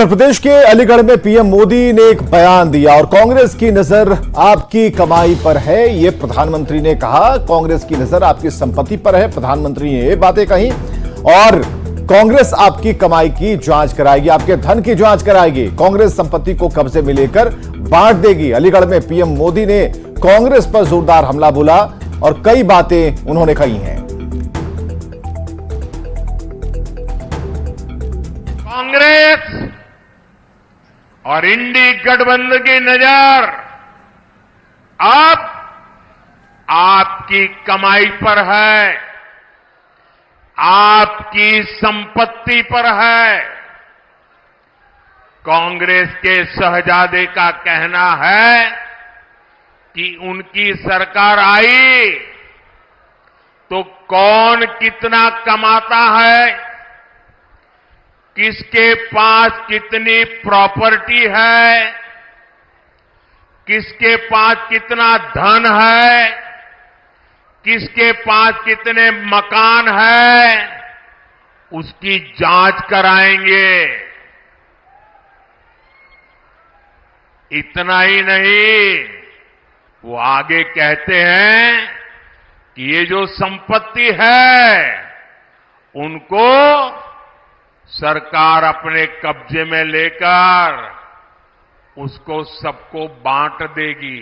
उत्तर प्रदेश के अलीगढ़ में पीएम मोदी ने एक बयान दिया और कांग्रेस की नजर आपकी कमाई पर है, ये प्रधानमंत्री ने कहा। कांग्रेस की नजर आपकी संपत्ति पर है, प्रधानमंत्री ने ये बातें कही। और कांग्रेस आपकी कमाई की जांच कराएगी, आपके धन की जांच कराएगी, कांग्रेस संपत्ति को कब्जे में लेकर बांट देगी। अलीगढ़ में पीएम मोदी ने कांग्रेस पर जोरदार हमला बोला और कई बातें उन्होंने कही हैं। कांग्रेस और इंडी गठबंधन की नजर अब आपकी कमाई पर है, आपकी संपत्ति पर है। कांग्रेस के शहजादे का कहना है कि उनकी सरकार आई तो कौन कितना कमाता है, किसके पास कितनी प्रॉपर्टी है, किसके पास कितना धन है, किसके पास कितने मकान है, उसकी जांच कराएंगे। इतना ही नहीं, वो आगे कहते हैं कि ये जो संपत्ति है उनको सरकार अपने कब्जे में लेकर उसको सबको बांट देगी।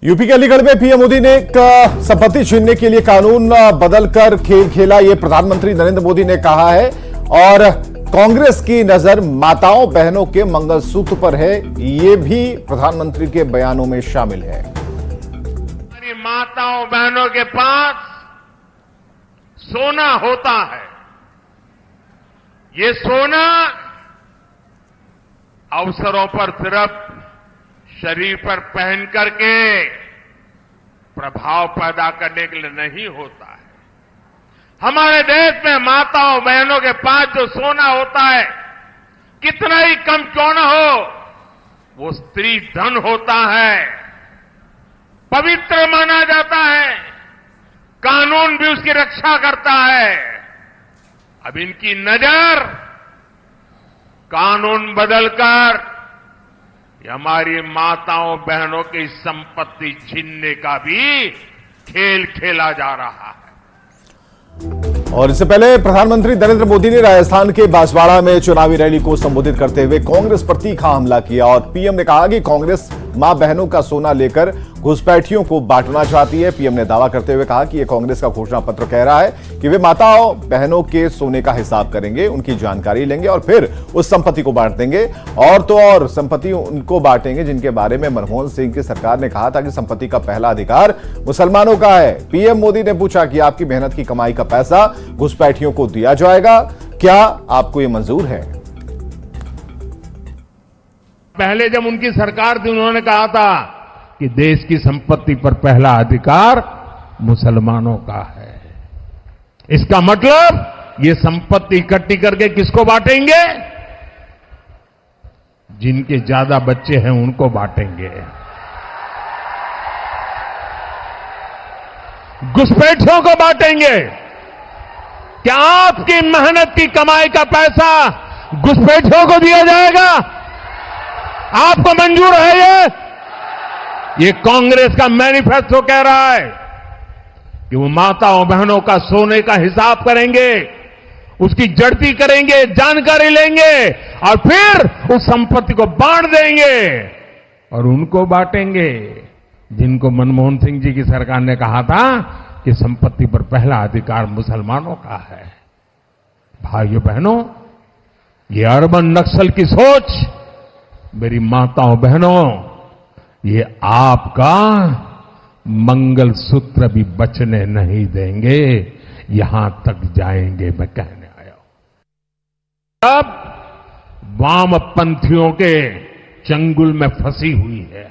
यूपी के अलीगढ़ में पीएम मोदी ने एक संपत्ति छीनने के लिए कानून बदलकर खेल खेला, ये प्रधानमंत्री नरेंद्र मोदी ने कहा है। और कांग्रेस की नजर माताओं बहनों के मंगलसूत्र पर है, ये भी प्रधानमंत्री के बयानों में शामिल है। हमारी माताओं बहनों के पास सोना होता है, ये सोना अवसरों पर सिर्फ शरीर पर पहन करके प्रभाव पैदा करने के लिए नहीं होता है। हमारे देश में माताओं बहनों के पास जो सोना होता है, कितना ही कम क्यों न हो, वो स्त्री धन होता है, पवित्र माना जाता है, कानून भी उसकी रक्षा करता है। अब इनकी नजर कानून बदलकर हमारी माताओं बहनों की संपत्ति छीनने का भी खेल खेला जा रहा है। और इससे पहले प्रधानमंत्री नरेंद्र मोदी ने राजस्थान के बांसवाड़ा में चुनावी रैली को संबोधित करते हुए कांग्रेस पर तीखा हमला किया और पीएम ने कहा कि कांग्रेस मां बहनों का सोना लेकर घुसपैठियों को बांटना चाहती है। पीएम ने दावा करते हुए कहा कि यह कांग्रेस का घोषणा पत्र कह रहा है कि वे माताओं बहनों के सोने का हिसाब करेंगे, उनकी जानकारी लेंगे और फिर उस संपत्ति को बांट देंगे। और तो और संपत्ति उनको बांटेंगे जिनके बारे में मनमोहन सिंह की सरकार ने कहा था कि संपत्ति का पहला अधिकार मुसलमानों का है। पीएम मोदी ने पूछा कि आपकी मेहनत की कमाई का पैसा घुसपैठियों को दिया जाएगा, क्या आपको यह मंजूर है? पहले जब उनकी सरकार थी उन्होंने कहा था कि देश की संपत्ति पर पहला अधिकार मुसलमानों का है। इसका मतलब ये संपत्ति इकट्ठी करके किसको बांटेंगे? जिनके ज्यादा बच्चे हैं उनको बांटेंगे। घुसपैठियों को बांटेंगे। क्या आपकी मेहनत की कमाई का पैसा घुसपैठियों को दिया जाएगा? आपको मंजूर है? ये कांग्रेस का मैनिफेस्टो कह रहा है कि वो माताओं बहनों का सोने का हिसाब करेंगे, उसकी जड़ती करेंगे, जानकारी लेंगे और फिर उस संपत्ति को बांट देंगे और उनको बांटेंगे जिनको मनमोहन सिंह जी की सरकार ने कहा था कि संपत्ति पर पहला अधिकार मुसलमानों का है। भाइयों बहनों, ये अर्बन नक्सल की सोच, मेरी माताओं बहनों, ये आपका मंगलसूत्र भी बचने नहीं देंगे, यहां तक जाएंगे, मैं कहने आया हूं। अब वामपंथियों के चंगुल में फंसी हुई है।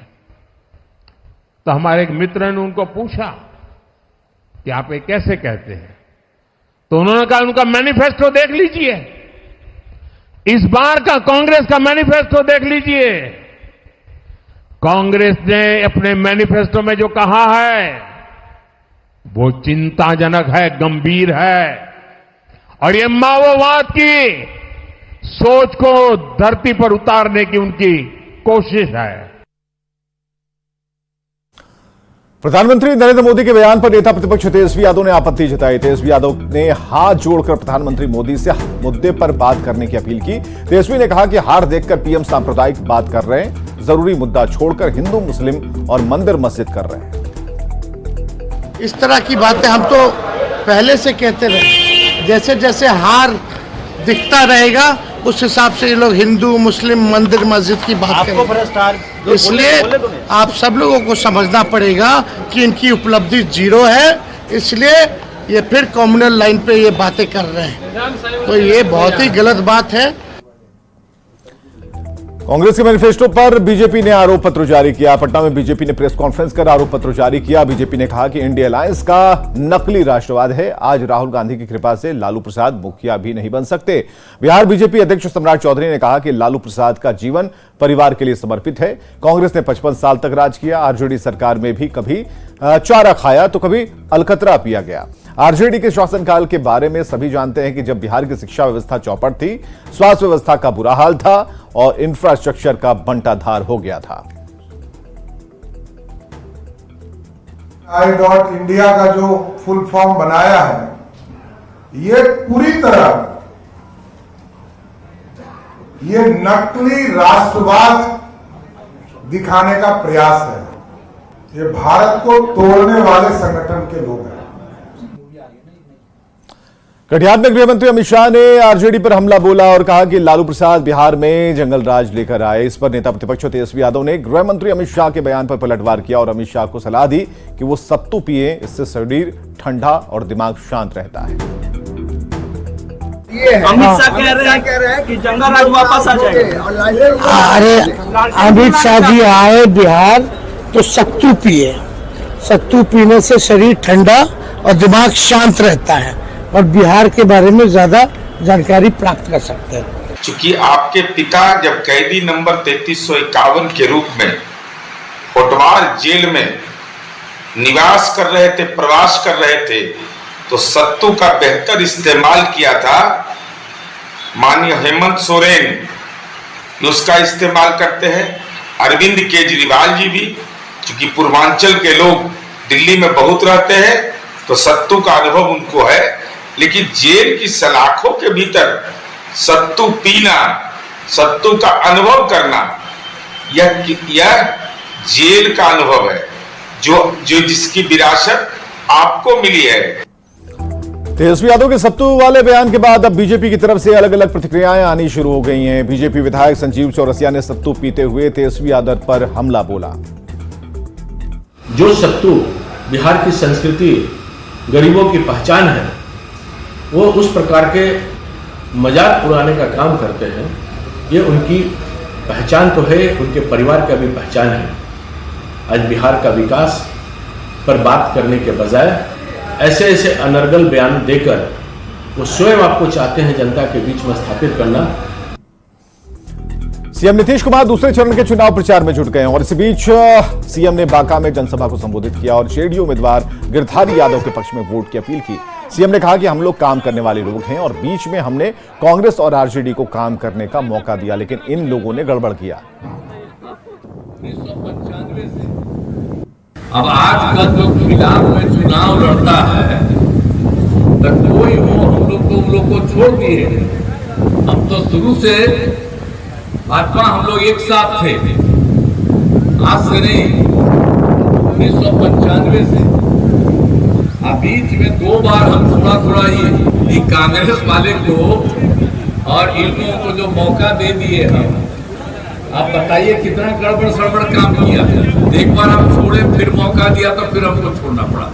तो हमारे एक मित्र ने उनको पूछा कि आप ये कैसे कहते हैं? तो उन्होंने कहा उनका मैनिफेस्टो देख लीजिए, इस बार का कांग्रेस का मैनिफेस्टो देख लीजिए। कांग्रेस ने अपने मैनिफेस्टो में जो कहा है वो चिंताजनक है, गंभीर है और ये माओवाद की सोच को धरती पर उतारने की उनकी कोशिश है। प्रधानमंत्री नरेंद्र मोदी के बयान पर नेता प्रतिपक्ष तेजस्वी यादव ने आपत्ति जताई। तेजस्वी यादव ने हाथ जोड़कर प्रधानमंत्री मोदी से मुद्दे पर बात करने की अपील की। तेजस्वी ने कहा कि हार देखकर पीएम सांप्रदायिक बात कर रहे हैं, जरूरी मुद्दा छोड़कर हिंदू मुस्लिम और मंदिर मस्जिद कर रहे हैं। इस तरह की बातें हम तो पहले से कहते रहे, जैसे जैसे हार दिखता रहेगा उस हिसाब से ये लोग हिंदू मुस्लिम मंदिर मस्जिद की बात करेंगे। इसलिए आप सब लोगों को समझना पड़ेगा कि इनकी उपलब्धि जीरो है, इसलिए ये फिर कम्युनल लाइन पे ये बातें कर रहे हैं, तो ये बहुत ही गलत बात है। कांग्रेस के मैनिफेस्टो पर बीजेपी ने आरोप पत्र जारी किया। पटना में बीजेपी ने प्रेस कॉन्फ्रेंस कर आरोप पत्र जारी किया। बीजेपी ने कहा कि इंडिया अलायंस का नकली राष्ट्रवाद है। आज राहुल गांधी की कृपा से लालू प्रसाद मुखिया भी नहीं बन सकते। बिहार बीजेपी अध्यक्ष सम्राट चौधरी ने कहा कि लालू प्रसाद का जीवन परिवार के लिए समर्पित है। कांग्रेस ने 55 साल तक राज किया। आरजेडी सरकार में भी कभी चारा खाया तो कभी अलकतरा पिया गया। आरजेडी के शासनकाल के बारे में सभी जानते हैं कि जब बिहार की शिक्षा व्यवस्था चौपट थी, स्वास्थ्य व्यवस्था का बुरा हाल था और इंफ्रास्ट्रक्चर का बंटाधार हो गया था। .इंडिया का जो फुल फॉर्म बनाया है, ये पूरी तरह ये नकली राष्ट्रवाद दिखाने का प्रयास है। ये भारत को तोड़ने वाले संगठन के लोग हैं। कटिहार में गृह मंत्री अमित शाह ने आरजेडी पर हमला बोला और कहा कि लालू प्रसाद बिहार में जंगल राज लेकर आए। इस पर नेता प्रतिपक्ष तेजस्वी यादव ने गृह मंत्री अमित शाह के बयान पर पलटवार किया और अमित शाह को सलाह दी कि वो सत्तू पिए, इससे शरीर ठंडा और दिमाग शांत रहता है। अमित शाह कह रहे हैं कि जंगल राज वापस आ जाएगा। अरे अमित शाह जी आए बिहार तो सत्तू पिए, सत्तू पीने से शरीर ठंडा और दिमाग शांत रहता है और बिहार के बारे में ज्यादा जानकारी प्राप्त कर सकते हैं। चूंकि आपके पिता जब कैदी नंबर 3351 के रूप में कोटवार जेल में निवास कर रहे थे, प्रवास कर रहे थे, तो सत्तू का बेहतर इस्तेमाल किया था। माननीय हेमंत सोरेन उसका इस्तेमाल करते हैं, अरविंद केजरीवाल जी भी, क्योंकि पूर्वांचल के लोग दिल्ली में बहुत रहते हैं तो सत्तू का अनुभव उनको है। लेकिन जेल की सलाखों के भीतर सत्तू पीना, सत्तू का अनुभव करना, यह जेल का अनुभव है जो जिसकी विरासत आपको मिली है। तेजस्वी यादव के सत्तू वाले बयान के बाद अब बीजेपी की तरफ से अलग अलग प्रतिक्रियाएं आनी शुरू हो गई हैं। बीजेपी विधायक संजीव चौरसिया ने सत्तू पीते हुए तेजस्वी यादव पर हमला बोला। जो सत्तू बिहार की संस्कृति, गरीबों की पहचान है, वो उस प्रकार के मजाक उड़ाने का काम करते हैं। ये उनकी पहचान तो है, उनके परिवार का भी पहचान है। आज बिहार का विकास पर बात करने के बजाय ऐसे ऐसे अनर्गल बयान देकर वो स्वयं आपको चाहते हैं जनता के बीच में स्थापित करना। सीएम नीतीश कुमार दूसरे चरण के चुनाव प्रचार में जुट गए हैं और इसी बीच सीएम ने बांका में जनसभा को संबोधित किया और जेडीयू उम्मीदवार गिरधारी यादव के पक्ष में वोट की अपील की। सीएम ने कहा कि हम लोग काम करने वाले लोग हैं और बीच में हमने कांग्रेस और आरजेडी को काम करने का मौका दिया, लेकिन इन लोगों ने गड़बड़ किया। अब आज का जो खिलाफ में चुनाव लड़ता है तो कोई हो, हम लोग तो उन लोग को छोड़ दिए। हम तो शुरू से भाजपा हम लोग एक साथ थे, आज से नहीं, 1995 से। बीच में 2 बार हम थोड़ा ही कांग्रेस वाले को और इन लोगों को जो मौका दे दिए हम, आप बताइए कितना गड़बड़ सड़बड़ काम किया। एक बार हम छोड़े, फिर मौका दिया तो फिर हमको छोड़ना पड़ा।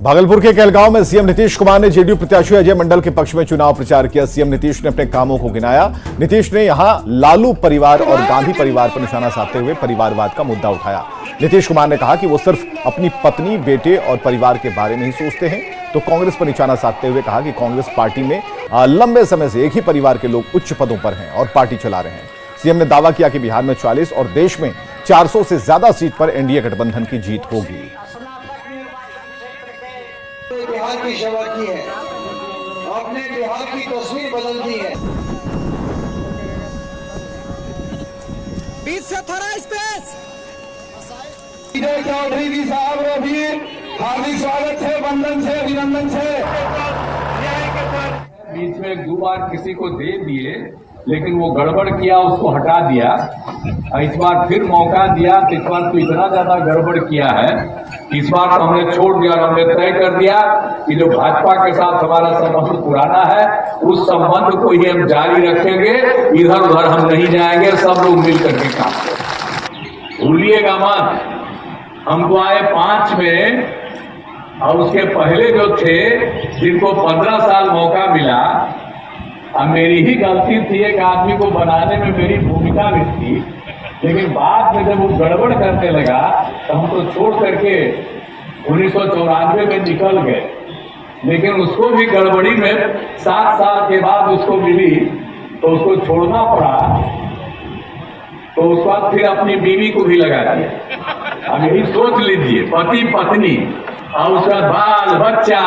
भागलपुर के कहलगांव में सीएम नीतीश कुमार ने जेडीयू प्रत्याशी अजय मंडल के पक्ष में चुनाव प्रचार किया। सीएम नीतीश ने अपने कामों को गिनाया। नीतीश ने यहां लालू परिवार और गांधी परिवार पर निशाना साधते हुए परिवारवाद का मुद्दा उठाया। नीतीश कुमार ने कहा कि वो सिर्फ अपनी पत्नी, बेटे और परिवार के बारे में ही सोचते हैं, तो कांग्रेस पर निशाना साधते हुए कहा कि कांग्रेस पार्टी में लंबे समय से एक ही परिवार के लोग उच्च पदों पर हैं और पार्टी चला रहे हैं। सीएम ने दावा किया कि बिहार में 40 और देश में 400 से ज्यादा सीट पर एनडीए गठबंधन की जीत होगी। बिहार की सेवा की है, आपने बिहार की तस्वीर बदल दी है। बीच से थोड़ा स्पेस। विजय चौधरी जी साहब रो भी हार्दिक स्वागत है, वंदन से, अभिनंदन से। बीच में 2 बार किसी को दे दिए, लेकिन वो गड़बड़ किया, उसको हटा दिया। इस बार फिर मौका दिया, तो इस बार तो इतना ज्यादा गड़बड़ किया है, इस बार तो हमने छोड़ दिया और हमने तय कर दिया कि जो भाजपा के साथ हमारा संबंध पुराना है, उस संबंध को ही हम जारी रखेंगे, इधर उधर हम नहीं जाएंगे, सब लोग मिल करके काम करेंगे। भूलिएगा मत, हम तो आए 5 में, और उसके पहले जो थे जिनको 15 साल मौका मिला, अब मेरी ही गलती थी, एक आदमी को बनाने में मेरी भूमिका भी थी, लेकिन बाद में जब वो गड़बड़ करने लगा तो हम तो छोड़ करके 1994 में निकल गए, लेकिन उसको भी गड़बड़ी में 7 साल के बाद उसको मिली तो उसको छोड़ना पड़ा, तो उस बाद फिर अपनी बीवी को भी लगा दिया। अब यही सोच लीजिए, पति पत्नी और उसका बाल बच्चा,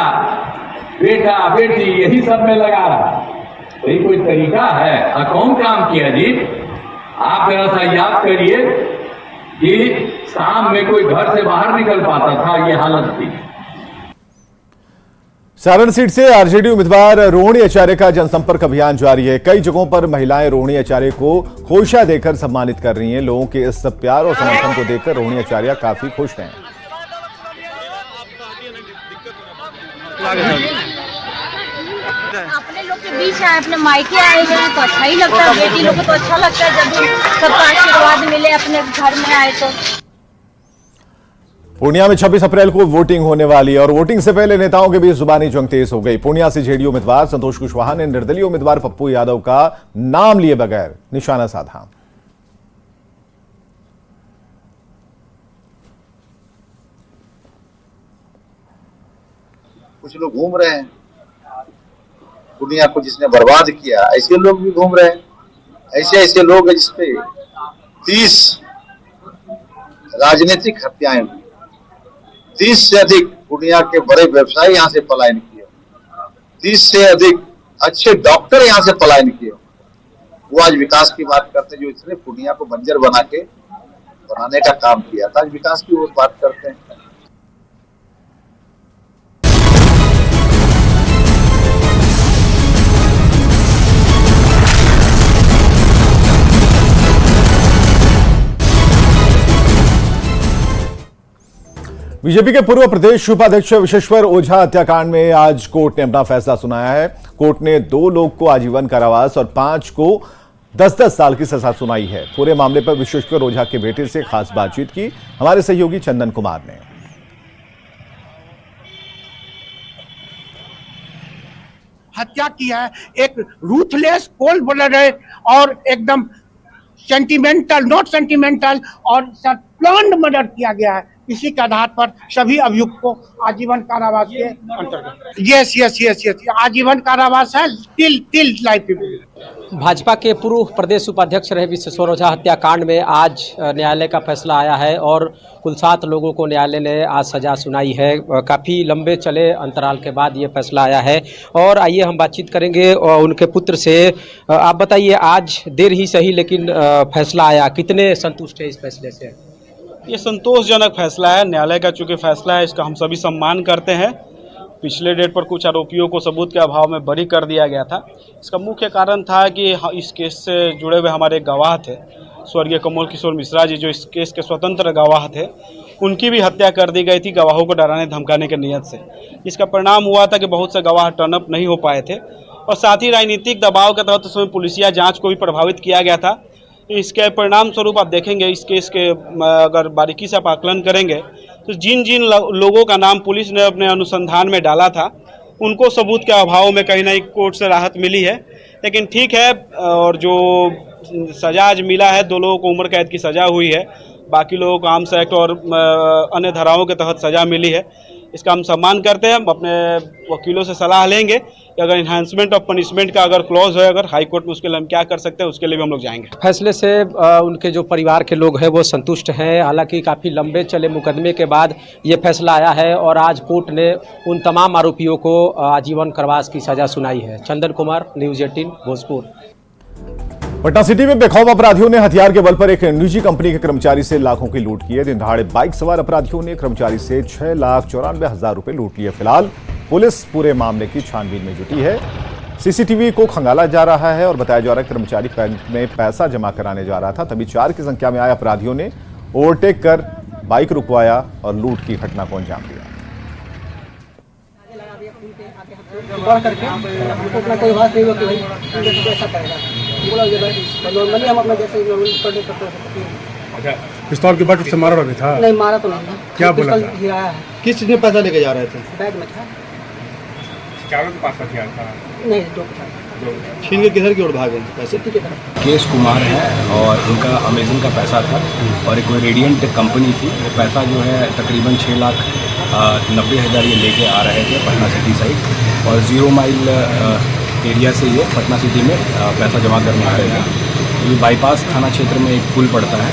बेटा बेटी, यही सब में लगा रहा। यही कोई तरीका है? कौन काम किया जी? आप जरा सा याद करिए कि शाम में कोई घर से बाहर निकल पाता था, ये हालत थी। सारण सीट से आरजेडी उम्मीदवार रोहिणी आचार्य का जनसंपर्क अभियान जारी है। कई जगहों पर महिलाएं रोहिणी आचार्य को खोशा देकर सम्मानित कर रही हैं। लोगों के इस प्यार और समर्थन को देखकर रोहिणी आचार्य काफी खुश हैं। अपने लोग के बीच आए, अपने मायके आए हैं तो अच्छा ही लगता है। बेटी लोग को तो अच्छा लगता है जब सबका आशीर्वाद मिले अपने घर में आए तो। पूर्णिया में 26 अप्रैल को वोटिंग होने वाली है और वोटिंग से पहले नेताओं के बीच जुबानी जंग तेज हो गई। पूर्णिया से जेडीयू उम्मीदवार संतोष कुशवाहा ने निर्दलीय उम्मीदवार पप्पू यादव का नाम लिए बगैर निशाना साधा। कुछ लोग घूम रहे हैं, दुनिया को जिसने बर्बाद किया, ऐसे लोग भी घूम रहे हैं। ऐसे लोग हैं जिसपे 30 राजनीतिक हत्याएं हुई, 30 से अधिक दुनिया के बड़े व्यवसायी यहाँ से पलायन किए, 30 से अधिक अच्छे डॉक्टर यहाँ से पलायन किए। वो आज विकास की बात करते हैं, जो इसने पूर्णिया को बंजर बनाने का काम किया था, आज विकास की वो बात करते हैं। बीजेपी के पूर्व प्रदेश उपाध्यक्ष विशेश्वर ओझा हत्याकांड में आज कोर्ट ने अपना फैसला सुनाया है। कोर्ट ने 2 लोग को आजीवन कारावास और 5 को 10-10 साल की सजा सुनाई है। पूरे मामले पर विशेश्वर ओझा के बेटे से खास बातचीत की हमारे सहयोगी चंदन कुमार ने। हत्या किया है, एक रूथलेस, कोल्ड ब्लडेड और एकदम सेंटिमेंटल, नॉट सेंटिमेंटल और प्लान्ड मर्डर किया गया है। इसी के आधार पर सभी अभियुक्त को आजीवन कारावास के अंतर्गत यस आजीवन कारावास है, टिल लाइफ। भाजपा के पूर्व प्रदेश उपाध्यक्ष रहे विशेश्वर ओझा हत्याकांड में आज न्यायालय का फैसला आया है और कुल 7 लोगों को न्यायालय ने आज सजा सुनाई है। काफ़ी लंबे चले अंतराल के बाद ये फैसला आया है और आइए हम बातचीत करेंगे उनके पुत्र से। आप बताइए, आज देर ही सही लेकिन फैसला आया, कितने संतुष्ट है इस फैसले से? ये संतोषजनक फैसला है। न्यायालय का चूँकि फैसला है, इसका हम सभी सम्मान करते हैं। पिछले डेट पर कुछ आरोपियों को सबूत के अभाव में बरी कर दिया गया था। इसका मुख्य कारण था कि इस केस से जुड़े हुए हमारे गवाह थे, स्वर्गीय कमल किशोर मिश्रा जी, जो इस केस के स्वतंत्र गवाह थे, उनकी भी हत्या कर दी गई थी गवाहों को डराने धमकाने के नियत से। इसका परिणाम हुआ था कि बहुत से गवाह टर्नअप नहीं हो पाए थे और साथ ही राजनीतिक दबाव के तहत उसमें पुलिसिया जाँच को भी प्रभावित किया गया था। इसके परिणाम स्वरूप आप देखेंगे इस केस के अगर बारीकी से आप आकलन करेंगे तो जिन जिन लोगों का नाम पुलिस ने अपने अनुसंधान में डाला था उनको सबूत के अभाव में कहीं ना कहीं कोर्ट से राहत मिली है। लेकिन ठीक है, और जो सजा आज मिला है, 2 लोगों को उम्र कैद की सज़ा हुई है, बाकी लोगों को आर्म्स एक्ट और अन्य धाराओं के तहत सज़ा मिली है। इसका हम सम्मान करते हैं। हम अपने वकीलों से सलाह लेंगे कि अगर इन्हांसमेंट ऑफ पनिशमेंट का अगर क्लॉज है अगर हाई कोर्ट में, उसके लिए हम क्या कर सकते हैं, उसके लिए भी हम लोग जाएंगे। फैसले से उनके जो परिवार के लोग हैं वो संतुष्ट हैं। हालांकि काफ़ी लंबे चले मुकदमे के बाद ये फैसला आया है और आज कोर्ट ने उन तमाम आरोपियों को आजीवन कारावास की सज़ा सुनाई है। चंदन कुमार, न्यूज़ 18 भोजपुर। पटना सिटी में बेखौफ अपराधियों ने हथियार के बल पर एक निजी कंपनी के कर्मचारी से लाखों की लूट की है। दिन दहाड़े बाइक सवार अपराधियों ने कर्मचारी से 6,94,000 रुपए लूट लिए। फिलहाल पुलिस पूरे मामले की छानबीन में जुटी है। सीसीटीवी को खंगाला जा रहा है और बताया जा रहा है कर्मचारी बैंक में पैसा जमा कराने जा रहा था, तभी 4 की संख्या में आए अपराधियों ने ओवरटेक कर बाइक रुकवाया और लूट की घटना को अंजाम दिया। करके हमको अपना कोई बात नहीं हो कि भाई ऐसा करेगा, बोला नॉर्मली हम अपना जैसे करते हैं। अच्छा, पिस्तौल के बट से मारा भी था? नहीं, मारा तो नहीं। क्या बोला था? गिराया है। किस चीज में पैसा लेके जा रहे थे? बैग में था। चारों के पास हथियार था? नहीं, 2 था। छीन के किधर की ओर भागे पैसे? की तरफ। केस कुमार है और इनका अमेजन का पैसा था और एक कोई रेडियंट कंपनी थी। वो पैसा जो है तकरीबन 6,90,000 ये लेके आ रहे थे पटना सिटी साइड और 0 माइल एरिया से ये पटना सिटी में पैसा जमा करने आ रहे थे। ये बाईपास थाना क्षेत्र में एक पुल पड़ता है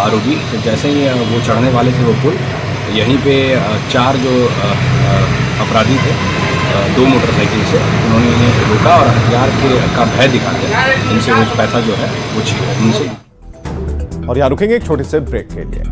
आरोबी, तो जैसे ही वो चढ़ने वाले थे वो पुल, यहीं पे 4 जो अपराधी थे 2 मोटरसाइकिल से, उन्होंने इन्हें रोका और हथियार का भय दिखाकर इनसे वो पैसा जो है वो छीना इनसे। और यहाँ रुकेंगे एक छोटे से ब्रेक के लिए।